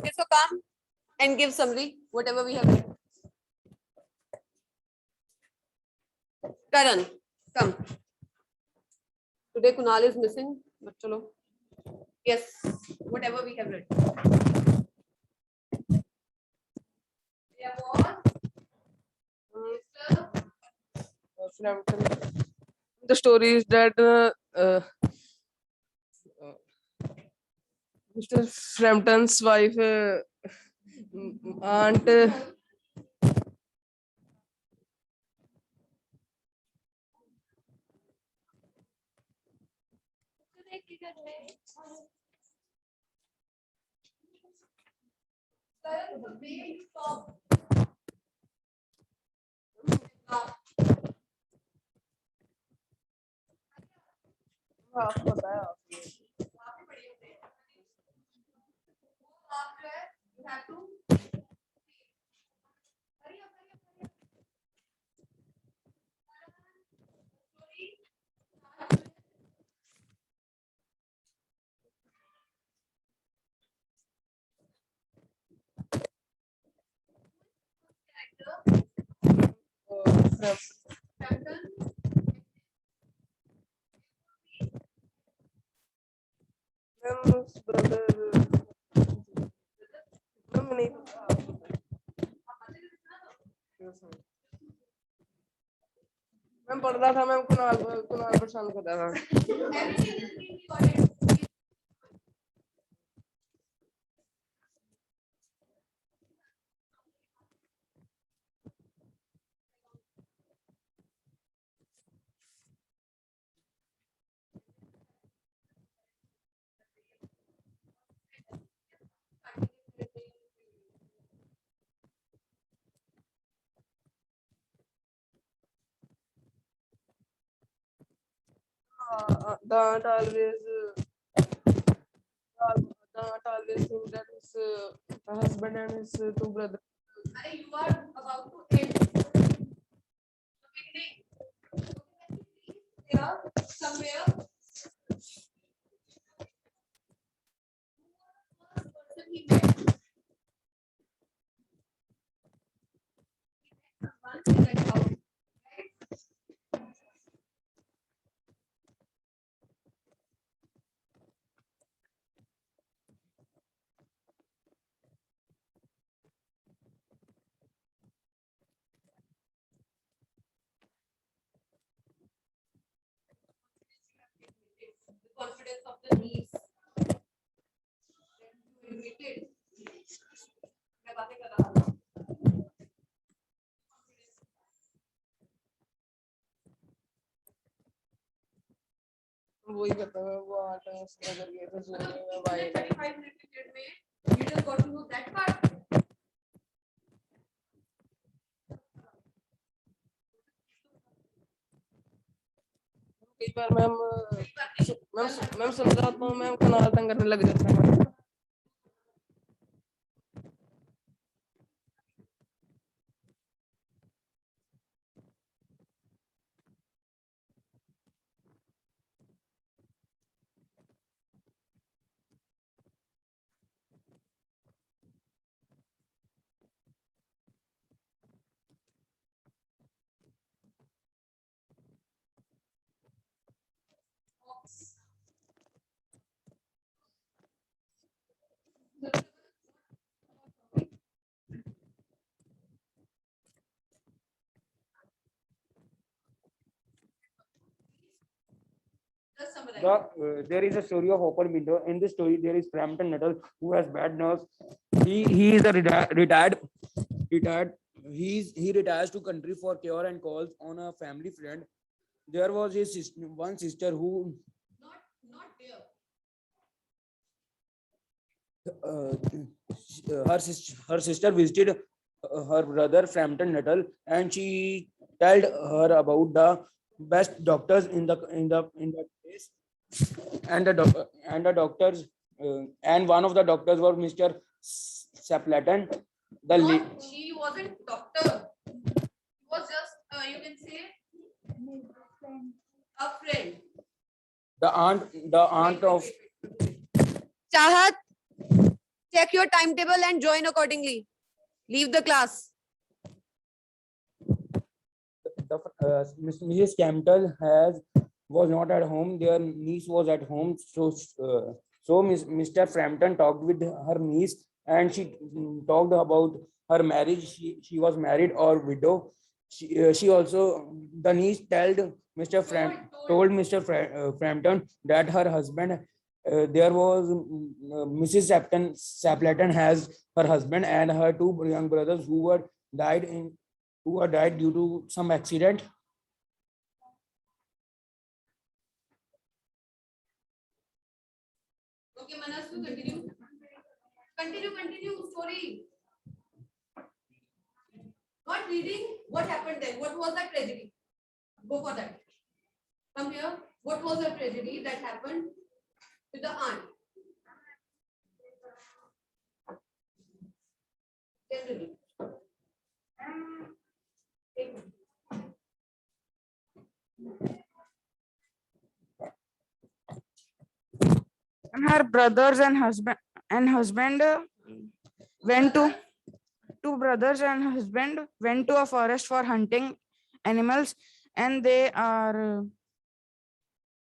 Okay, so come and give summary, whatever we have read. Karan, come. Today Kunal is missing, but chalo. Yes, whatever we have read. There was The story is that Mr. Frampton's wife, aunt, Frampton's brother, नहीं ma'am पढ़ रहा था ma'am Kunal Kunal परेशान कर रहा था the aunt always think that his husband and his two brothers. you are about to end the beginning. Here, somewhere. Person he met. Someone in that house. The confidence of the niece. Admitted. मैं बातें कर रहा था. वही करता है वो आटा उसके अंदर गया था सोने में भाई 35 minute period में you just got to know that part. कई बार मैम सुन रहा हूँ मैम कुणाल तंग करने लग जाता है Just summarize. There is a story of open window. In this story, there is Frampton Nuttall who has bad nerves. He is a retired. He retires to country for cure and calls on a family friend. There was his one sister who Not there. her sister visited her brother Frampton Nuttall, and she told her about the best doctors in the place, and the doctors and one of the doctors was Mr. Saplaton. She wasn't doctor. She was just you can say a friend. The aunt of Chahat, check your timetable and join accordingly. Leave the class. Mrs. Campbell was not at home. Their niece was at home. So Mr. Frampton talked with her niece, and she talked about her marriage. She was married or widow. She also, the niece told Mr. Frampton that her husband, there was Mrs. Sapleton has her husband and her two young brothers who were died due to some accident. Okay, Manas, to continue. Continue story. Not reading. What happened then? What was that tragedy? Go for that. Come here. What was the tragedy that happened to the aunt? Generally. Her brothers and husband went to two brothers and husband went to a forest for hunting animals, and they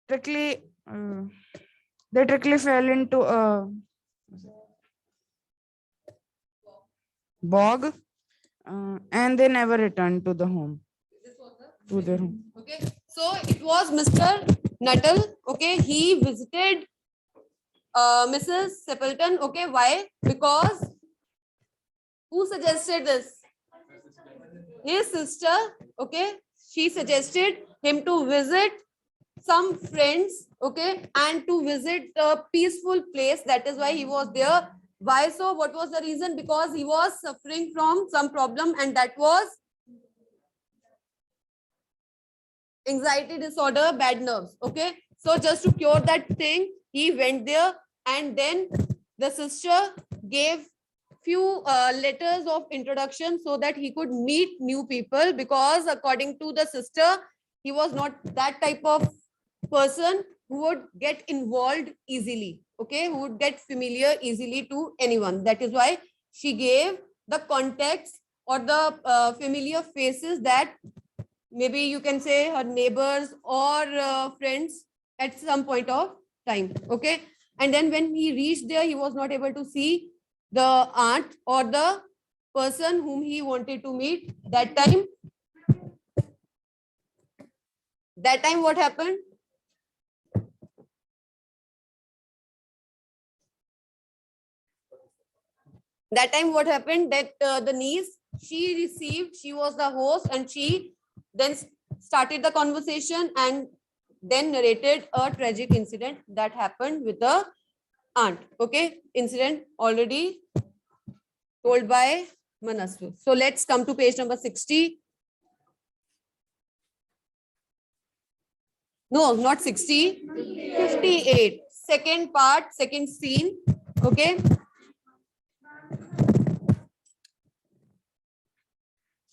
trickily fell into a bog, and they never returned to the home. This was the To their home. Okay, so it was Mr. Nuttall. Okay, he visited Mrs. Stapleton. Okay, why? Because who suggested this? His sister. Okay, she suggested him to visit some friends. Okay, and to visit a peaceful place. That is why he was there. Why so? What was the reason? Because he was suffering from some problem, and that was anxiety disorder, bad nerves. Okay, so just to cure that thing, he went there, and then the sister gave few letters of introduction so that he could meet new people, because according to the sister, he was not that type of person who would get involved easily. Okay, who would get familiar easily to anyone. That is why she gave the contacts or the familiar faces, that maybe you can say her neighbors or friends at some point of time. Okay, and then when he reached there, he was not able to see the aunt or the person whom he wanted to meet. That time what happened? That time what happened, that the niece, she was the host, and she then started the conversation and then narrated a tragic incident that happened with the aunt. Okay, incident already told by Manasvi. So let's come to page number 60. No, not 60, 58. Second part, second scene. Okay.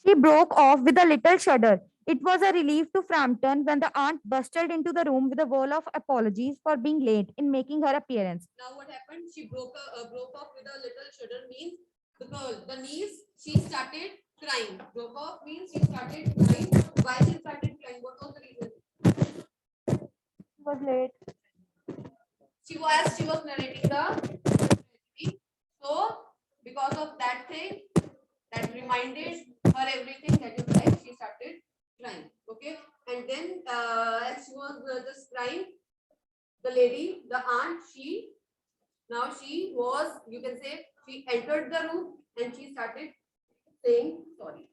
She broke off with a little shudder. It was a relief to Frampton when the aunt bustled into the room with a wall of apologies for being late in making her appearance. Now what happened? She broke off with a little shudder, means the niece, she started crying. Broke off means she started crying. Why she started crying? What was the reason? Was late. She was narrating the tragedy. So because of that thing, that reminded her everything, that is why she started crying. Okay, and then as she was just crying, the lady, the aunt, she was, you can say, she entered the room and she started saying sorry.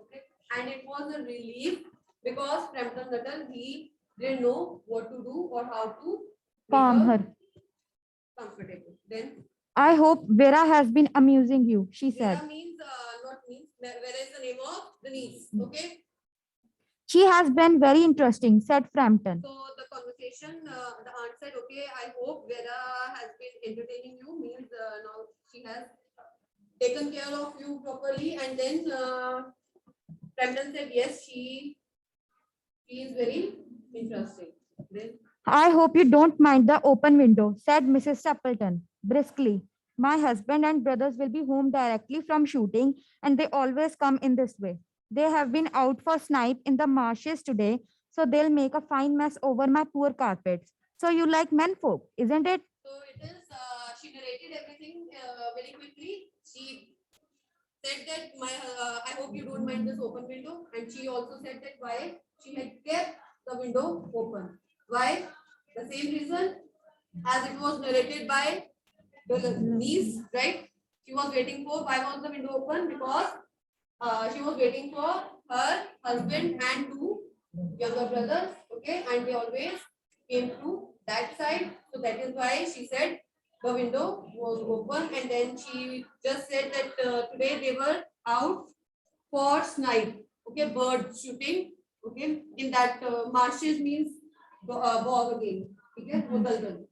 Okay, and it was a relief, because Frampton Nuttall, he didn't know what to do or how to Calm make her. comfortable. Then I hope Vera has been amusing you, she said. Vera means not means. Vera is the name of the niece. Okay. She has been very interesting, said Frampton. So the conversation, the aunt said, okay, I hope Vera has been entertaining you, means now she has taken care of you properly. And then Frampton said, yes, she is very interesting. Then I hope you don't mind the open window, said Mrs. Stapleton briskly. My husband and brothers will be home directly from shooting, and they always come in this way. They have been out for snipe in the marshes today, so they'll make a fine mess over my poor carpets. So you like menfolk, isn't it? So it is, she narrated everything very quickly. She said that I hope you don't mind this open window. And she also said that why she had kept the window open. Why? The same reason as it was narrated by the niece, right? She was waiting for, why was the window open? Because she was waiting for her husband and two younger brothers, okay? And they always came to that side. So that is why she said the window was open. And then she just said that today they were out for snipe, okay? Bird shooting, okay? In that marshes means bog again, okay? Mudalgal.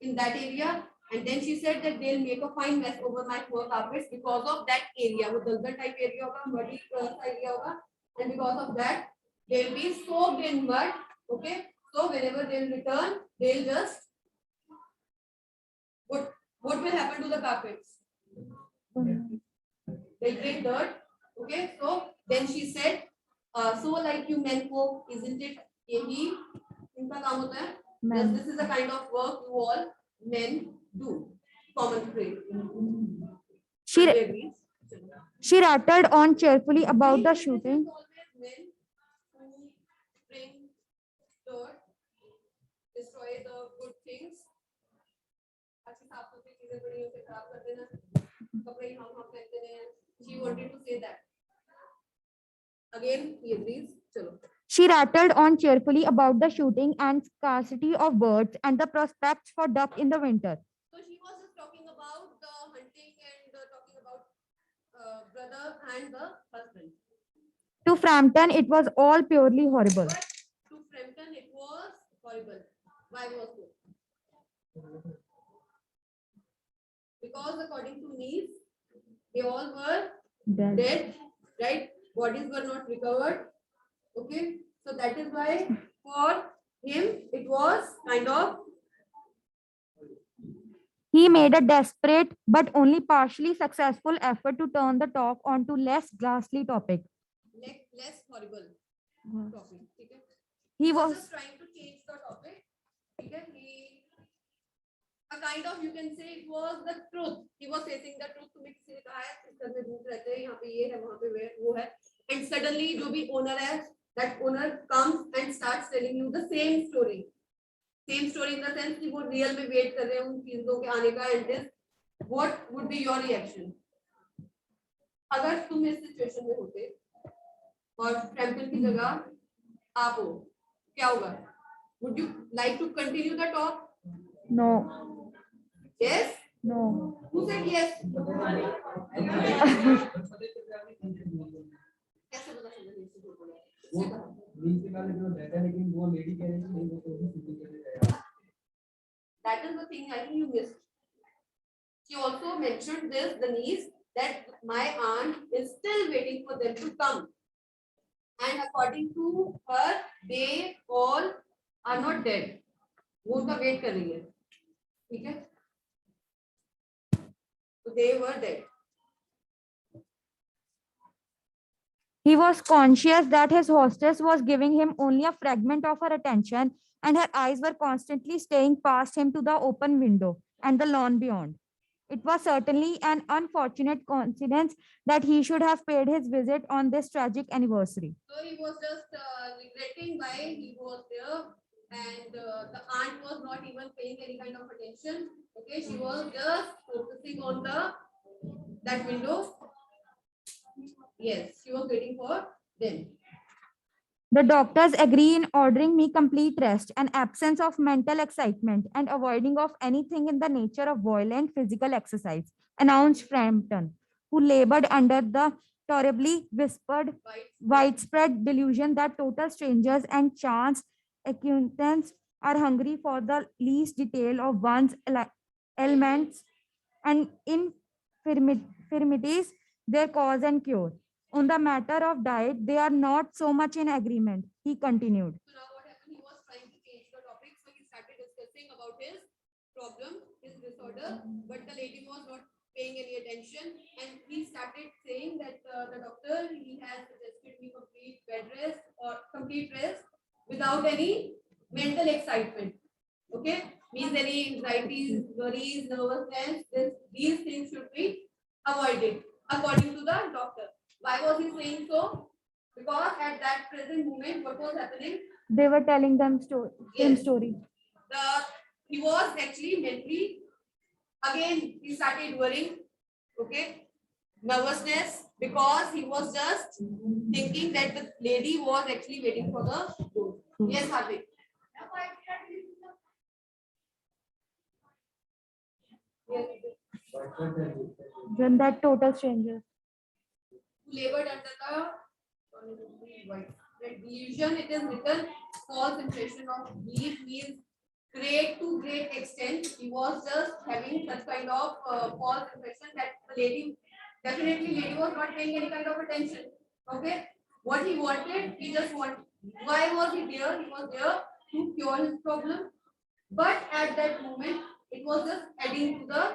In that area. And then she said that they'll make a fine mess over my floor carpets because of that area. वो दलदल type area होगा, muddy सा area होगा, and because of that they'll be soaked in mud. Okay, so whenever they'll return, they'll just what will happen to the carpets? They'll bring dirt. Okay, so then she said, so like you men folk, isn't it? यही इनका काम होता है. Men. This is the kind of work you all men do. Common phrase. She, Everybody agrees. she rattled on cheerfully about the shooting. Always men who bring dirt, destroy the good things. अच्छी साफ सुथरी चीजें बड़ी उसे खराब कर देना. कपड़े हम पहनते हैं. She wanted to say that. Again, he agrees. चलो. She rattled on cheerfully about the shooting and scarcity of birds and the prospects for duck in the winter. So she was just talking about the hunting and talking about brother and the husband. To Frampton, it was all purely horrible. But to Frampton, it was horrible. Why was it? Because according to Niece, they all were dead, right? Bodies were not recovered. Okay, so that is why for him it was kind of. He made a desperate but only partially successful effort to turn the talk onto less ghastly topic. Less horrible topic. Okay? He was was just trying to change the topic. Okay? He, a kind of, you can say it was the truth. He was facing the truth. तुम्हें किसी ने कहा है इस घर में भूत रहते हैं, यहाँ पे ये है, वहाँ पे वो है. And suddenly जो भी owner है, that owner comes and starts telling you the same story. Same story in the sense कि वो real में wait कर रहे हैं उन चीजों के आने का. And this, what would be your reaction? अगर तुम इस situation में होते और Frampton की जगह आप हो, क्या होगा? Would you like to continue the talk? no, Yes? no. Who said yes? कैसे पता चला नहीं इसको बोला? इसने कहा. That is the thing I think you missed. She also mentioned this, the niece, that my aunt is still waiting for them to come. And according to her, they all are not dead. वो उनका wait कर रही है. ठीक है? So they were dead. He was conscious that his hostess was giving him only a fragment of her attention, and her eyes were constantly staying past him to the open window and the lawn beyond. It was certainly an unfortunate coincidence that he should have paid his visit on this tragic anniversary. So he was just regretting why he was there, and the aunt was not even paying any kind of attention. Okay, she was just focusing on that window. Yes, she was waiting for them. The doctors agree in ordering me complete rest, an absence of mental excitement, and avoiding of anything in the nature of violent physical exercise, announced Frampton, who labored under the terribly whispered widespread delusion that total strangers and chance acquaintances are hungry for the least detail of one's ailments and infirmities, their cause and cure. On the matter of diet, they are not so much in agreement, he continued. So now what happened? He was trying to change the topic, so he started discussing about his problem, his disorder, but the lady was not paying any attention, and he started saying that the doctor, he has suggested me complete bed rest or complete rest without any mental excitement. Okay, means any anxieties, worries, nervousness, these things should be avoided according to the doctor. Why was he saying so? Because at that present moment, what was happening? They were telling them same Yes. story. He was actually mentally, again he started worrying, okay, nervousness, because he was just thinking that the lady was actually waiting for the door. Yes, Hardik. Yes. Then that total strangers. Labored under the delusion, it is written false impression of belief means great to great extent. He was just having such kind of false impression that the lady, definitely lady was not paying any kind of attention. Okay, what he wanted, he just wanted. Why was he there? He was there to cure his problem, but at that moment, it was just adding to the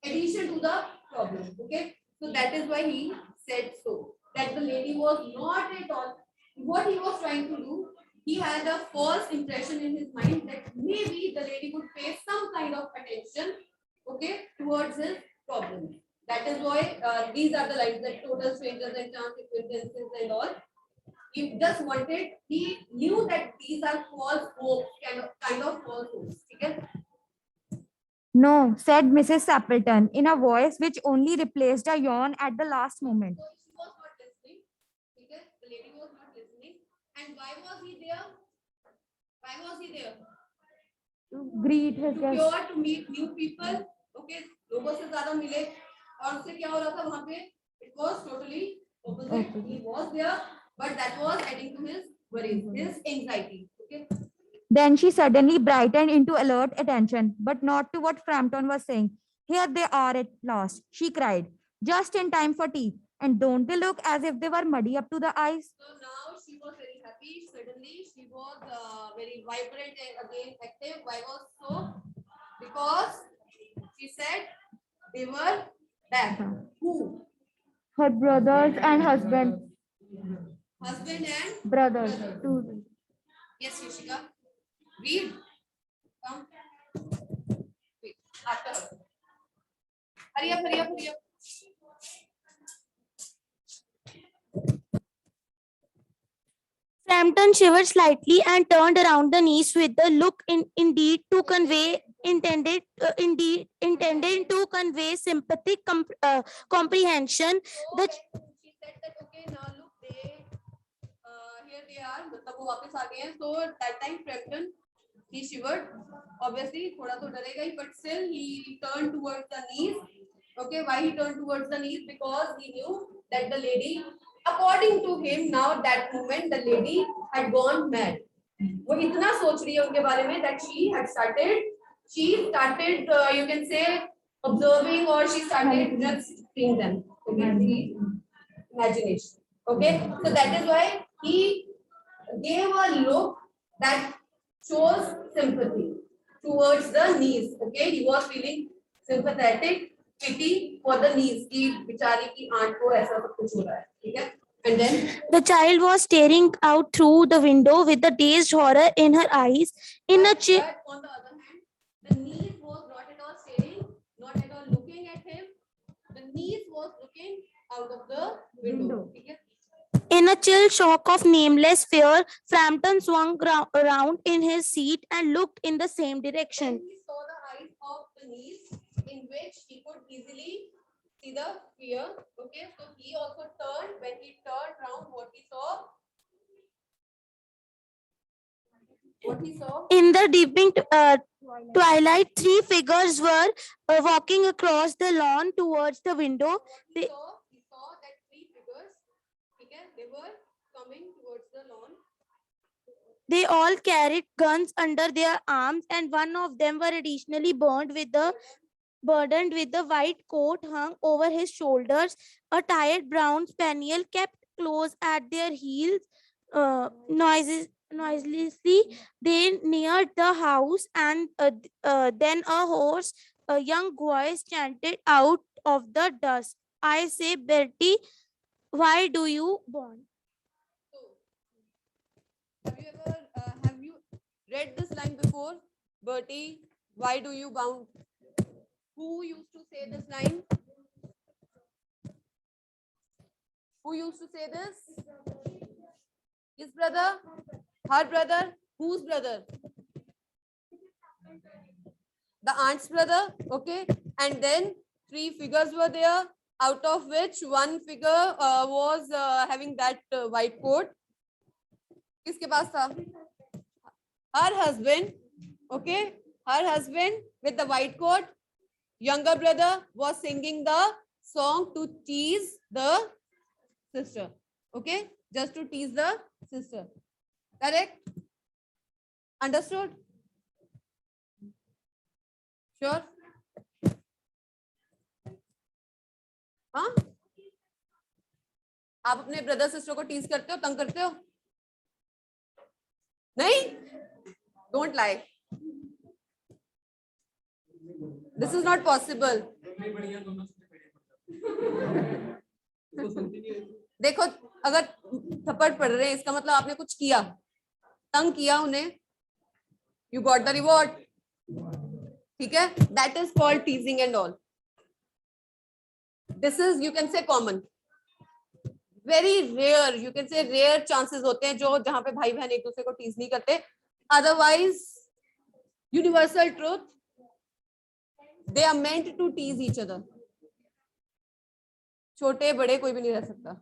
addition to the problem. Okay, so that is why he said so, that the lady was not at all what he was trying to do. He had a false impression in his mind that maybe the lady would pay some kind of attention, okay, towards his problem. That is why these are the lines that total strangers and chance acquaintances and all. He just wanted, he knew that these are false hopes, kind of false hopes. Okay? No, said Mrs. Sappleton in a voice which only replaced a yawn at the last moment. So she was not listening. Okay? The lady was not listening. And why was he there? Why was he there? To greet his To guests. cure, to meet new people. Okay, लोगों से ज़्यादा मिले. और उससे क्या हो रहा था वहाँ पे? It was totally opposite. He was there, but that was adding to his worries, his anxiety. Okay. Then she suddenly brightened into alert attention, but not to what Frampton was saying. Here they are at last, she cried, just in time for tea. And don't they look as if they were muddy up to the eyes? So now she was very happy. Suddenly she was very vibrant and again active. Why was so? Because she said they were back. Who? Her brothers and husband, Husband and brothers, too. yes, Yoshika. Read. Come. Wait. After her. Hurry up, hurry up, hurry up. Frampton shivered slightly and turned around the knees with the look intended to convey sympathetic comprehension. So The she said that okay, now look, they here they are. मतलब वो वापस आ गए हैं. So that time Frampton, he shivered. Obviously, थोड़ा तो डरेगा ही, but still he turned towards the knees. Okay, why he turned towards the knees? Because he knew that the lady, according to him, now that moment the lady had gone mad. वो इतना सोच रही है उनके बारे में that she started you can say observing, or she started just seeing them. Okay, imagination. Okay, so that is why he gave a look that shows sympathy towards the knees. Okay, he was feeling sympathetic, pity for the knees की बेचारी की aunt को ऐसा सब कुछ हो रहा है. ठीक है? And then child was staring out through the window with the dazed horror in her eyes. In a chill. but on the other hand, the niece was not at all staring, not at all looking at him. The niece was looking out of the window. ठीक है? In a chill shock of nameless fear, Frampton swung around in his seat and looked in the same direction. Then he saw the eyes of the niece, in which he could easily see the fear. Okay, so he also turned. When he turned round, what he saw? What he saw? In the deepening twilight, three figures were walking across the lawn towards the window. He They- saw that three figures. Okay, they were coming towards the lawn. They all carried guns under their arms, and one of them were additionally burdened with the white coat hung over his shoulders. A tired brown spaniel kept close at their heels. noiselessly. They neared the house, and then a young voice chanted out of the dusk, "I say, Bertie, why do you born?" So, have you read this line before? Bertie, why do you bound? Who used to say this line? Who used to say this? His brother? Her brother? Whose brother? The aunt's brother. Okay. And then three figures were there, out of which one figure was having that white coat. किसके पास था? Her husband. Okay. Her husband with the white coat. Younger brother was singing the song to tease the sister. Okay. Just to tease the sister. Correct? Understood? Sure? हाँ? आप अपने brother sister को tease करते हो, तंग करते हो? नहीं? Don't lie. This is not possible. देखो, अगर थप्पड़ पड़ रहे हैं इसका मतलब आपने कुछ किया, तंग किया उन्हें, you got the reward. ठीक है? That is called teasing and all. This is, you can say, common. Very rare, you can say rare chances होते हैं जो जहां पे भाई बहन एक दूसरे को टीज नहीं करते. Otherwise, universal truth, they are meant to tease each other. छोटे बड़े कोई भी नहीं रह सकता.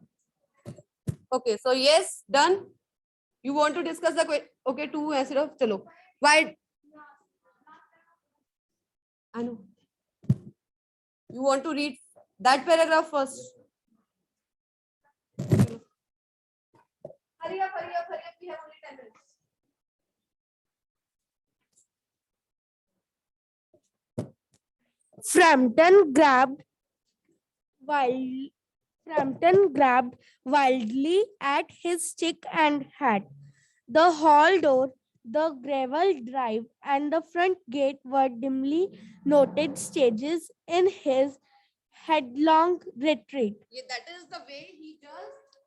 Okay, so yes, done. You want to discuss the okay, two है सिर्फ, चलो. Why? I know. You want to read that paragraph first. Hurry up, hurry up, hurry up. We have only 10 minutes. Frampton grabbed wildly at his stick and hat. The hall door, the gravel drive, and the front gate were dimly noted stages in his headlong retreat. Yeah, that is the way he just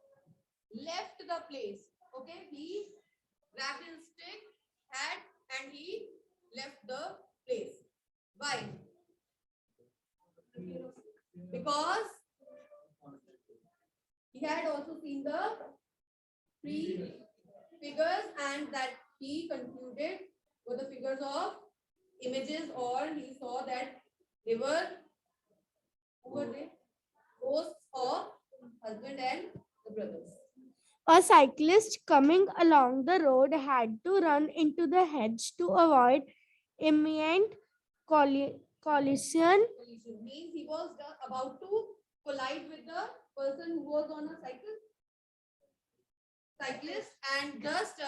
left the place. Okay, he grabbed his stick, hat, and he left the place. Why? Because he had also seen the three figures, and that he concluded were the figures of images, or he saw that they were, who were they? Ghosts of husband and the brothers. A cyclist coming along the road had to run into the hedge to avoid imminent collision. Collision means he was about to collide with the person who was on a cyclist, and just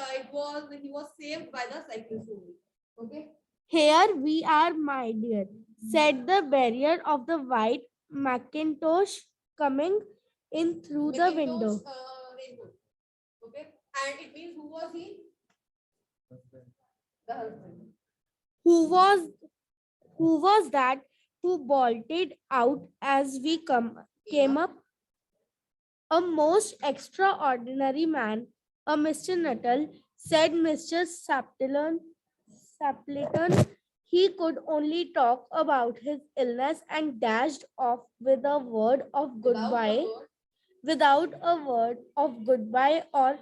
he was saved by the cyclist only. Okay. "Here we are, my dear," said the bearer of the white Macintosh, coming in through the window. Rainbow. Okay. And it means, who was he? The husband. Who was that who bolted out as we came up? "A most extraordinary man, a Mr. Nuttall," said Mr. Sapleton. He could only talk about his illness and dashed off with a word of goodbye, without a word of goodbye or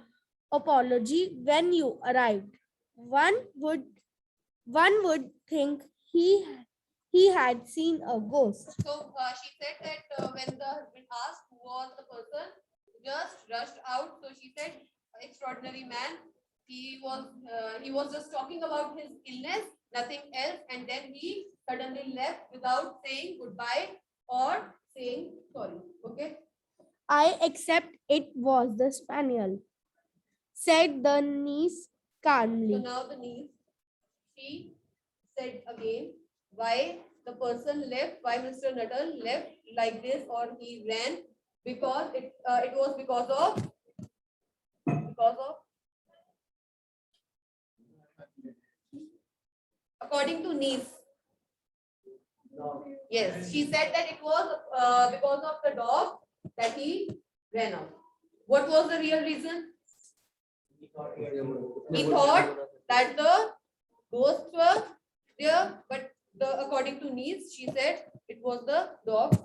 apology when you arrived. One would think he had seen a ghost. So she said that when the husband asked who was the person, just rushed out. So she said, extraordinary man. He was just talking about his illness, nothing else, and then he suddenly left without saying goodbye or saying sorry. Okay. "I accept it was the spaniel," said the niece So calmly. now the niece, she said again why the person left, why Mr. Nuttall left like this, or he ran, because it was because of according to niece. Yes, she said that it was because of the dog that he ran out. What was the real reason? He thought that the ghosts were there, but according to niece, she said it was the dog.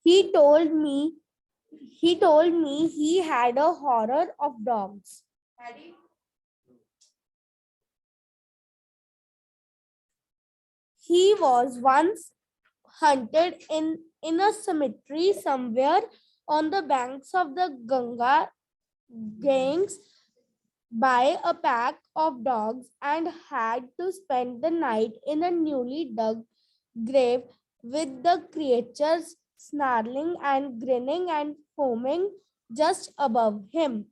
He told me he had a horror of dogs. Paddy? He was once hunted in a cemetery somewhere on the banks of the Ganga Ganges by a pack of dogs and had to spend the night in a newly dug grave with the creatures snarling and grinning and foaming just above him,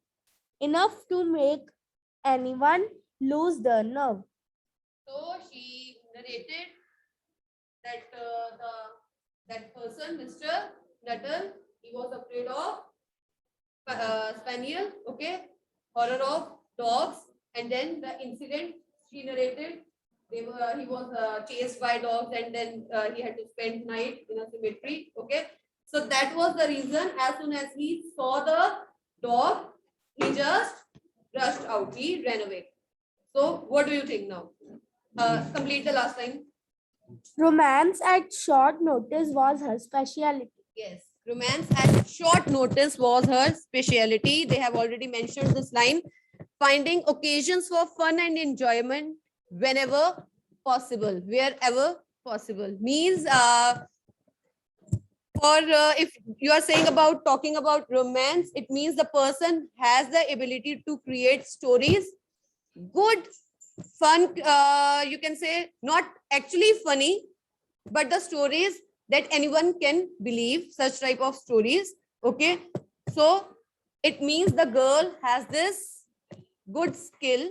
enough to make anyone lose their nerve. So she narrated that that person, Mr. Nuttall, he was afraid of spaniel, okay, horror of dogs, and then the incident she narrated. He was chased by dogs, and then he had to spend night in a cemetery. Okay, so that was the reason. As soon as he saw the dog, he just rushed out. He ran away. So, what do you think now? Complete the last line. Romance at short notice was her specialty. Yes, romance at short notice was her specialty. They have already mentioned this line. Finding occasions for fun and enjoyment whenever possible, wherever possible. Means if you are saying about talking about romance, it means the person has the ability to create stories, good, fun, you can say not actually funny, but the stories that anyone can believe, such type of stories. Okay, so it means the girl has this good skill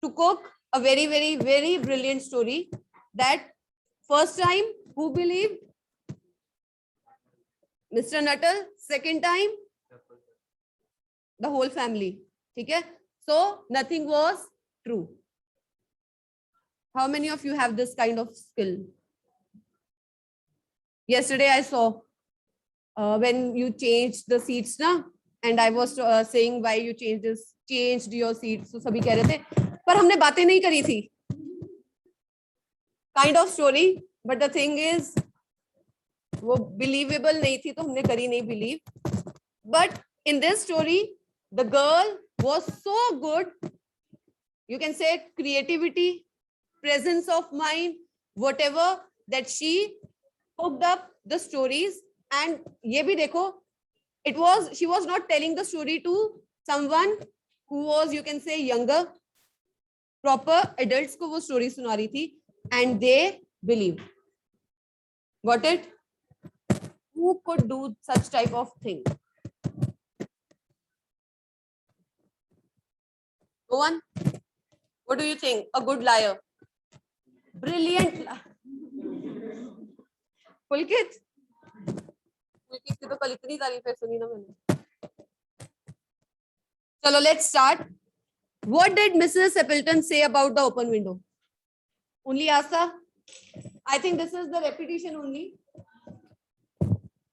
to cook a very, very, very brilliant story that first time who believed? Mr. Nuttall. Second time, the whole family. Okay, so nothing was true. How many of you have this kind of skill? Yesterday I saw when you changed the seats, na, and I was saying why you changed your seats. So sabhi keh rahe the, par humne baatein nahi kari thi. Kind of story, but the thing is, वो believable नहीं थी, तो हमने करी नहीं believe. But in this story, the girl was so good. You can say creativity, presence of mind, whatever, that she hooked up the stories. And ये भी देखो, she was not telling the story to someone who was, you can say, younger. Proper adults को वो story सुना रही थी, and they believed. Got it? Who could do such type of thing? No one? What do you think? A good liar. Brilliant. Pulkit? Pulkit की तो कल इतनी तारीफें सुनी ना मैंने. चलो, let's start. What did Mrs. Appleton say about the open window? Only Asa? I think this is the repetition only.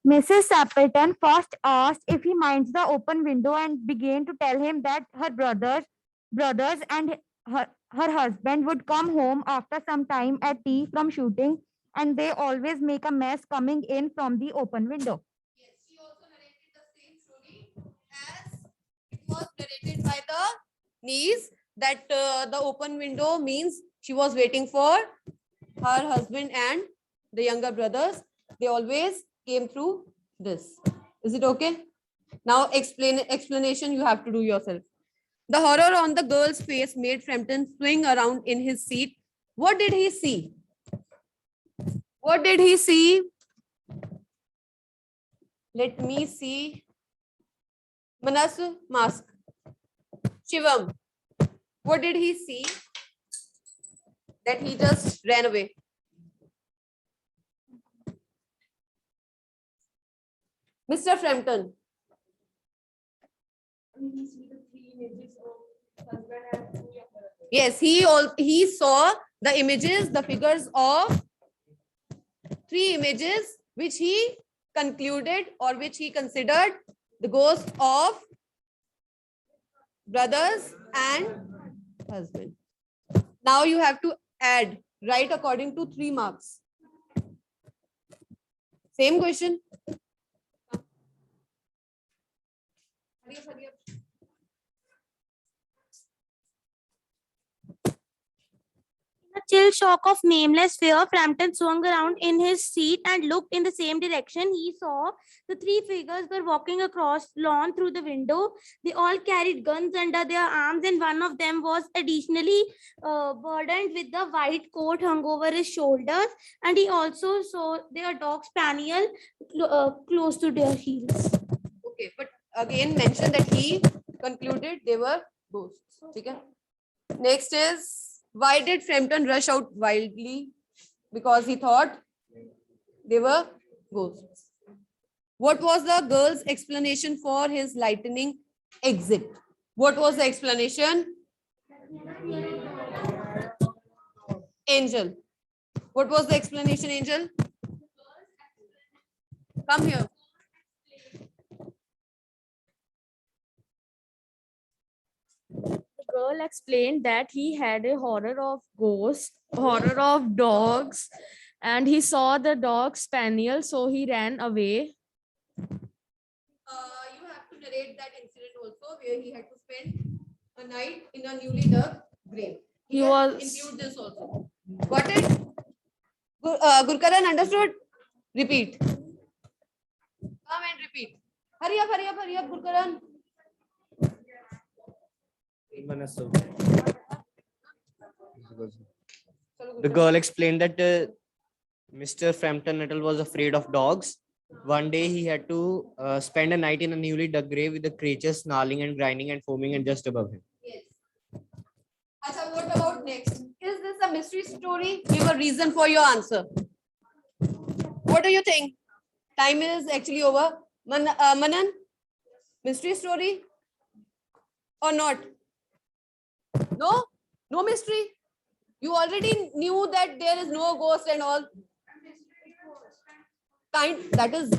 Mrs. Appleton first asked if he minds the open window and began to tell him that her brothers and her husband would come home after some time at tea from shooting, and they always make a mess coming in from the open window. Yes, she also narrated the same story as it was narrated by the niece, that the open window means she was waiting for her husband and the younger brothers. They always came through this. Is it okay? Now explanation you have to do yourself. The horror on the girl's face made Frampton swing around in his seat. What did he see? What did he see? Let me see. Manas, mask. Shivam, what did he see? That he just ran away. Mr. Frampton. We see the three images of husband and two younger brothers. Yes, he saw the images, the figures of 3 images which he concluded or which he considered the ghost of brothers and husband. Now you have to add, write according to 3 marks. Same question. Hurry up, hurry up. A chill shock of nameless fear, Frampton swung around in his seat and looked in the same direction. He saw the 3 figures were walking across lawn through the window. They all carried guns under their arms, and one of them was additionally burdened with the white coat hung over his shoulders. And he also saw their dog spaniel close to their heels. Okay, but again mention that he concluded they were ghosts. Okay. Next is, why did Frampton rush out wildly? Because he thought they were ghosts. What was the girl's explanation for his lightning exit? What was the explanation? Angel. What was the explanation, Angel? Come here. The girl explained that he had a horror of ghosts, horror of dogs, and he saw the dog spaniel, so he ran away. You have to narrate that incident also, where he had to spend a night in a newly dug grave. He Here, was- include this also. Got it? Gurkaran, understood? Repeat. Come and repeat. Hurry up, hurry up, hurry up, Gurkaran. The girl explained that Mr. Frampton Nettle was afraid of dogs. One day he had to spend a night in a newly dug grave with the creatures snarling and grinding and foaming and just above him. Yes. Acha, what about next? Is this a mystery story? Give a reason for your answer. What do you think? Time is actually over. Manan, mystery story or not? No? No mystery? You already knew that there is no ghost and all. That is.